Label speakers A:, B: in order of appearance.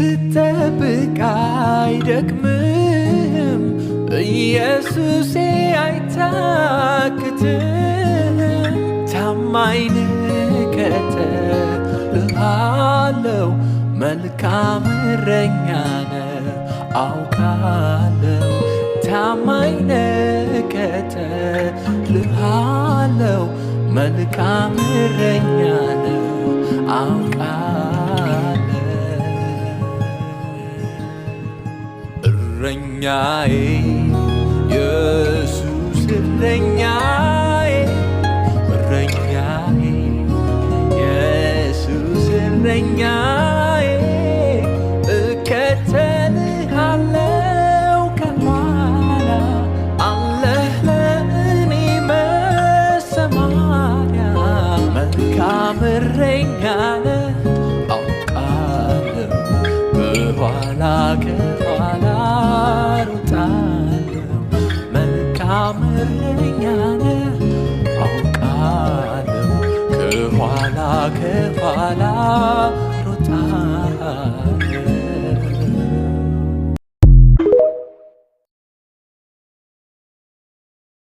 A: ስትጠብቅ አይደክምህም ኢየሱሴ አይታክትም ታማኝ ነህ እከተልሃለሁ መልካም እረኛ ነህ አውቃለሁ ታማኝ ነህ እከተልሃለሁ መልካም እረኛ ነህ አውቃለሁ እረኛዬ ኢየሱስ እረኛዬ እረኛዬ ኢየሱስ እረኛዬ እከተልሃለሁ ከኋላ አለህ ለእኔ መሰማሪያ መልካም እረኛ ነህ አውቃለሁ ከኋላ ሮጣለሁ መልካም እረኛ ነህ አውቃለሁ ከኋላ